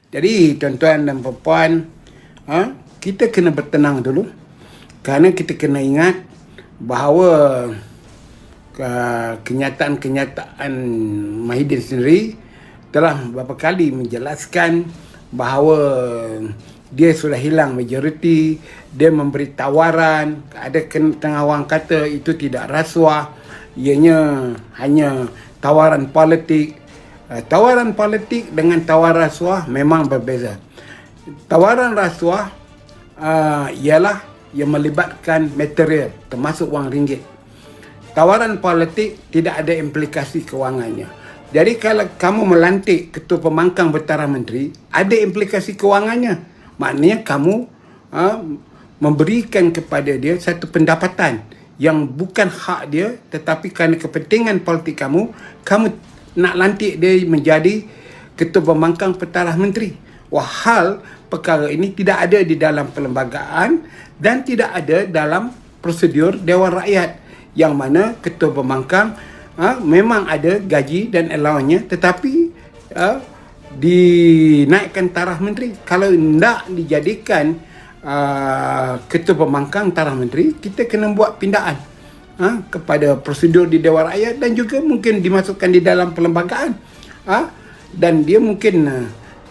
Jadi tuan-tuan dan puan, kita kena bertenang dulu. Kerana kita kena ingat bahawa kenyataan Mahidin sendiri telah beberapa kali menjelaskan bahawa dia sudah hilang majoriti, dia memberi tawaran, ada tengah orang kata itu tidak rasuah, ianya hanya tawaran politik. Tawaran politik dengan tawaran rasuah memang berbeza. Tawaran rasuah ialah yang melibatkan material termasuk wang ringgit. Tawaran politik tidak ada implikasi kewangannya. Jadi kalau kamu melantik ketua pembangkang bertaraf menteri, ada implikasi kewangannya. Maknanya kamu memberikan kepada dia satu pendapatan yang bukan hak dia, tetapi kerana kepentingan politik kamu nak lantik dia menjadi ketua pembangkang bertaraf menteri. Wahal perkara ini tidak ada di dalam perlembagaan dan tidak ada dalam prosedur Dewan Rakyat, yang mana ketua pembangkang memang ada gaji dan allowance-nya, tetapi dinaikkan taraf menteri. Kalau tidak dijadikan ketua pembangkang taraf menteri, kita kena buat pindaan kepada prosedur di Dewan Rakyat dan juga mungkin dimasukkan di dalam perlembagaan. Dan dia mungkin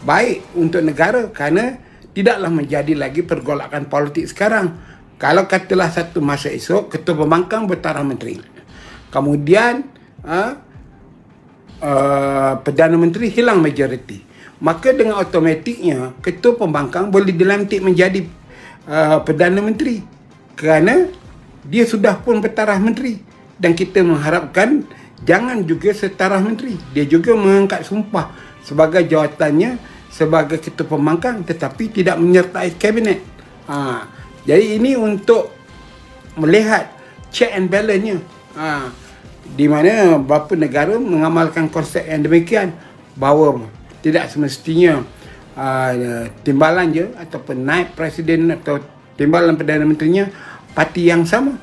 baik untuk negara kerana tidaklah menjadi lagi pergolakan politik sekarang. Kalau katalah satu masa esok ketua pembangkang bertaraf menteri, kemudian Perdana Menteri hilang majoriti, maka dengan automatiknya ketua pembangkang boleh dilantik menjadi Perdana Menteri kerana dia sudah pun bertaraf menteri. Dan kita mengharapkan jangan juga setaraf menteri, dia juga mengangkat sumpah sebagai jawatannya sebagai ketua pembangkang tetapi tidak menyertai kabinet. Jadi ini untuk melihat check and balance-nya, di mana beberapa negara mengamalkan konsep yang demikian, bahawa tidak semestinya timbalan je ataupun naib presiden atau timbalan Perdana Menterinya parti yang sama.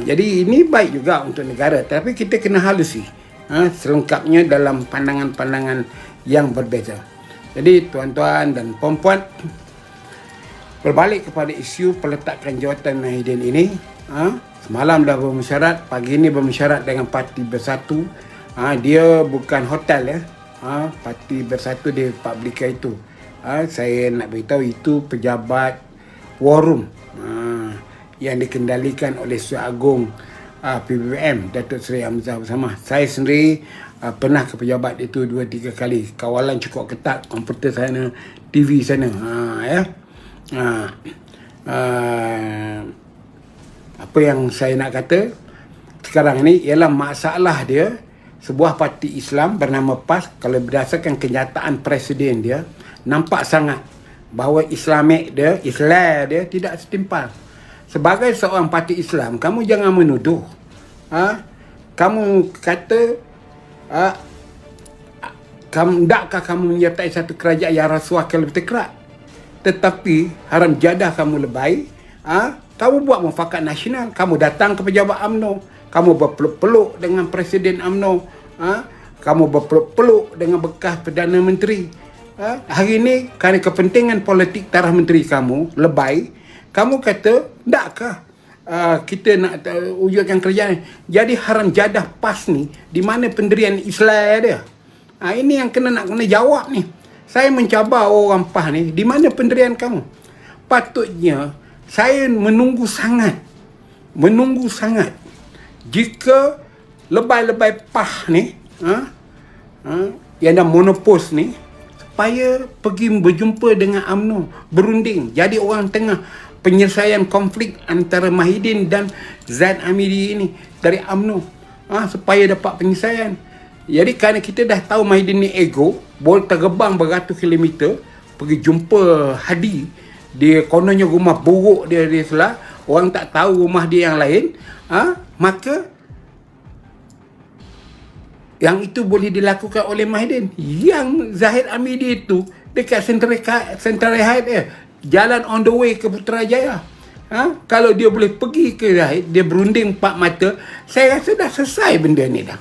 Jadi ini baik juga untuk negara, tapi kita kena halusi selengkapnya dalam pandangan-pandangan yang berbeza. Jadi tuan-tuan dan puan-puan, berbalik kepada isu peletakan jawatan Mahidin ini, semalam dah bermesyuarat, pagi ini bermesyuarat dengan Parti Bersatu. Dia bukan hotel ya, Parti Bersatu di Republika itu. Saya nak beritahu itu pejabat war room yang dikendalikan oleh Sri Agung PBBM Datuk Seri Hamzah Osama. Saya sendiri pernah ke pejabat itu 2-3 kali. Kawalan cukup ketat, komputer sana, TV sana. Apa yang saya nak kata sekarang ni ialah masalah dia, sebuah parti Islam bernama PAS, kalau berdasarkan kenyataan presiden dia, nampak sangat bahawa Islam dia tidak setimpal. Sebagai seorang parti Islam, kamu jangan menuduh. Kamu kata dakkah kamu menyertai satu kerajaan yang rasuah kalau bertekrak, tetapi haram jadah kamu lebay. Kamu buat mufakat nasional, kamu datang ke pejabat UMNO, kamu berpeluk-peluk dengan Presiden UMNO, kamu berpeluk-peluk dengan bekas Perdana Menteri. Hari ini kerana kepentingan politik taraf menteri kamu lebay, kamu kata takkah kita nak wujudkan kerajaan. Jadi haram jadah PAS ni di mana pendirian Islam dia? Ini yang nak kena jawab ni. Saya mencabar orang PAS ni, di mana pendirian kamu? Patutnya saya menunggu sangat jika lebay-lebay PAS ni yang dah monopos ni, supaya pergi berjumpa dengan UMNO, berunding, jadi orang tengah penyelesaian konflik antara Mahidin dan Zaid Amiri ini dari UMNO, supaya dapat penyelesaian. Jadi kerana kita dah tahu Mahidin ni ego, boleh terbang beratus kilometer pergi jumpa Hadi, dia kononnya rumah buruk dia sebelah, orang tak tahu rumah dia yang lain, maka yang itu boleh dilakukan oleh Mahidin. Yang Zahid Amiri itu dekat Central Heights dia, jalan on the way ke Putrajaya. Kalau dia boleh pergi ke Zahid, dia berunding 4 mata, saya rasa dah selesai benda ni dah.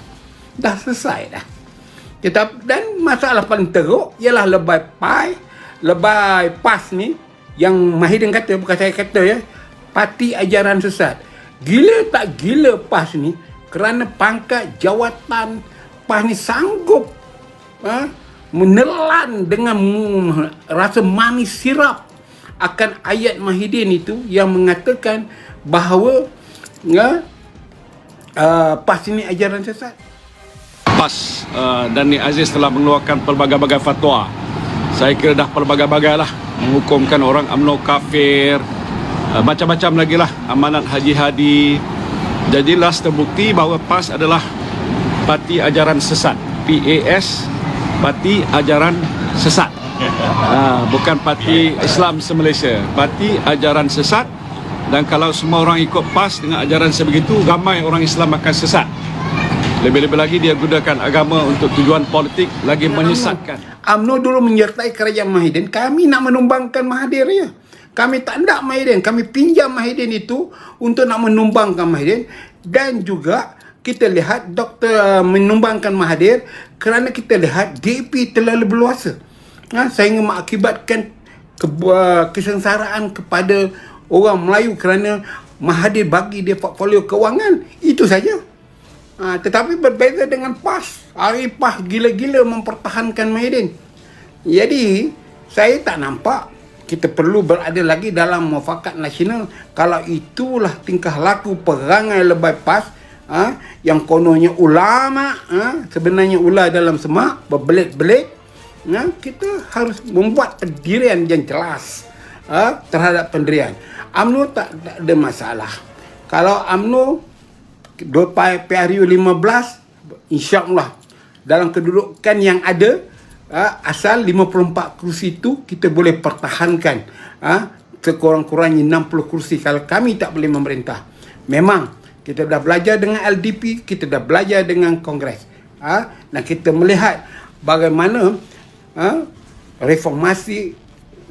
Dah selesai dah. Dan masalah paling teruk ialah lebay pai lebay PAS ni, yang Mahidin kata, bukan saya kata ya, parti ajaran sesat. Gila tak gila PAS ni, kerana pangkat jawatan PAS ni sanggup menelan dengan rasa manis sirap akan ayat Mahidin itu yang mengatakan bahawa PAS ini ajaran sesat. PAS dan Nik Aziz telah mengeluarkan pelbagai-bagai fatwa. Saya kira dah pelbagai-bagai lah, menghukumkan orang UMNO kafir, macam-macam lagi lah, amanat Haji Hadi. Jadilah terbukti bahawa PAS adalah parti ajaran sesat. PAS, parti ajaran sesat. Bukan parti Islam se-Malaysia, parti ajaran sesat. Dan kalau semua orang ikut PAS dengan ajaran sebegitu, ramai orang Islam akan sesat. Lebih-lebih lagi dia gunakan agama untuk tujuan politik, lagi menyesatkan. UMNO dulu menyertai kerajaan Mahidin. Kami nak menumbangkan Mahathir ya. Kami tak nak Mahidin. Kami pinjam Mahidin itu untuk nak menumbangkan Mahidin. Dan juga kita lihat Dr. menumbangkan Mahathir kerana kita lihat DAP terlalu berluasa. Sehingga mengakibatkan kesengsaraan kepada orang Melayu kerana Mahathir bagi dia portfolio kewangan. Itu saja. Tetapi berbeza dengan PAS. Hari PAS gila-gila mempertahankan Mahidin. Jadi saya tak nampak kita perlu berada lagi dalam mufakat nasional kalau itulah tingkah laku perangai lebay PAS. Yang kononnya ulama, sebenarnya ular dalam semak, berbelit-belit. Kita harus membuat pendirian yang jelas terhadap pendirian. UMNO tak ada masalah. Kalau UMNO PRU 15, insyaAllah dalam kedudukan yang ada, asal 54 kursi itu kita boleh pertahankan sekurang-kurangnya 60 kursi kalau kami tak boleh memerintah. Memang kita dah belajar dengan LDP, kita dah belajar dengan Kongres, dan kita melihat bagaimana reformasi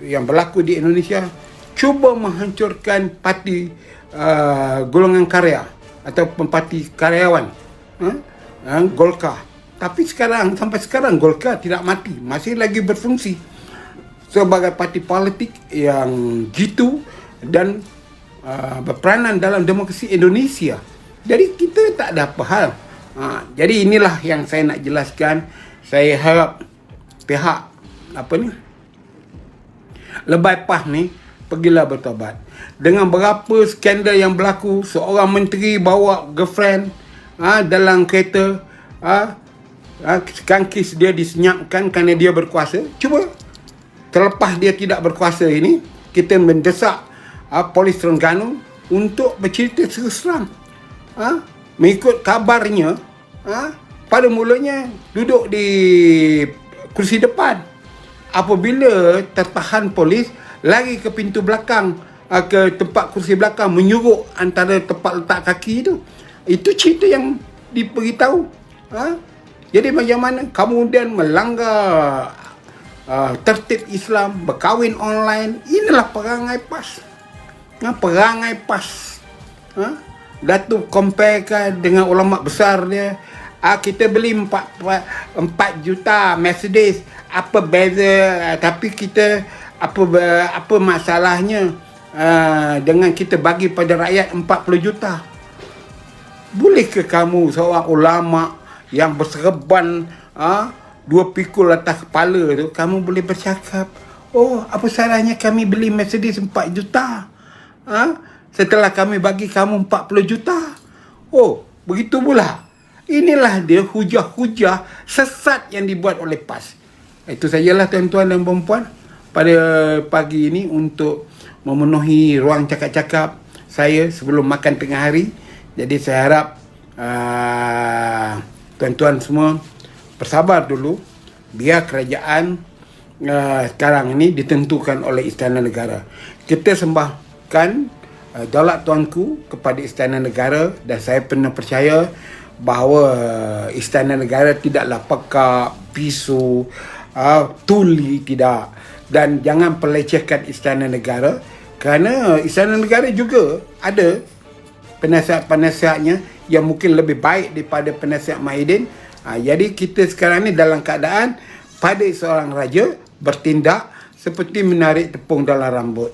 yang berlaku di Indonesia cuba menghancurkan parti golongan karya ataupun parti karyawan, Golkar. Tapi sampai sekarang Golkar tidak mati, masih lagi berfungsi sebagai parti politik yang jitu dan berperanan dalam demokrasi Indonesia. Jadi kita tak ada apa hal. Jadi inilah yang saya nak jelaskan. Saya harap pihak lebay PAS ni pergilah bertobat. Dengan berapa skandal yang berlaku, seorang menteri bawa girlfriend dalam kereta, kangkis dia disenyapkan kerana dia berkuasa. Cuba terlepas dia tidak berkuasa ini, kita mendesak polis Terengganu untuk bercerita terang. Mengikut kabarnya, pada mulanya duduk di kursi depan. Apabila tertahan polis, lari ke pintu belakang, ke tempat kursi belakang, menyuruk antara tempat letak kaki itu. Itu cerita yang diberitahu. Jadi bagaimana kemudian melanggar tertib Islam, berkahwin online. Inilah perangai PAS. Perangai PAS. Datuk comparekan dengan ulama besar dia. Kita beli 4 juta Mercedes, apa beza? Tapi kita apa masalahnya dengan kita bagi pada rakyat 40 juta? Bolehkah kamu seorang ulama yang berserban 2 pikul atas kepala tu, kamu boleh bercakap, oh apa salahnya kami beli Mercedes 4 juta setelah kami bagi kamu 40 juta? Oh, begitu pula. Inilah dia hujah-hujah sesat yang dibuat oleh PAS. Itu sajalah tuan-tuan dan puan-puan pada pagi ini untuk memenuhi ruang cakap-cakap saya sebelum makan tengah hari. Jadi saya harap tuan-tuan semua bersabar dulu, biar kerajaan sekarang ini ditentukan oleh Istana Negara. Kita sembahkan daulat tuanku kepada Istana Negara, dan saya pernah percaya bahawa Istana Negara tidaklah pekak, pisau, tuli, tidak. Dan jangan pelecehkan Istana Negara, kerana Istana Negara juga ada penasihat-penasihatnya yang mungkin lebih baik daripada penasihat Mahidin. Jadi kita sekarang ni dalam keadaan pada seorang raja bertindak seperti menarik tepung dalam rambut.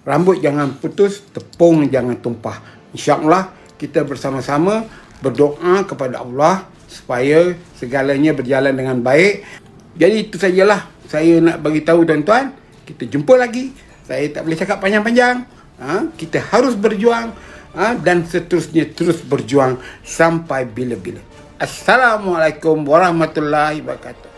Rambut jangan putus, tepung jangan tumpah. InsyaAllah kita bersama-sama berdoa kepada Allah supaya segalanya berjalan dengan baik. Jadi itu sajalah saya nak bagi tahu tuan-tuan. Kita jumpa lagi. Saya tak boleh cakap panjang-panjang. Kita harus berjuang dan seterusnya terus berjuang sampai bila-bila. Assalamualaikum warahmatullahi wabarakatuh.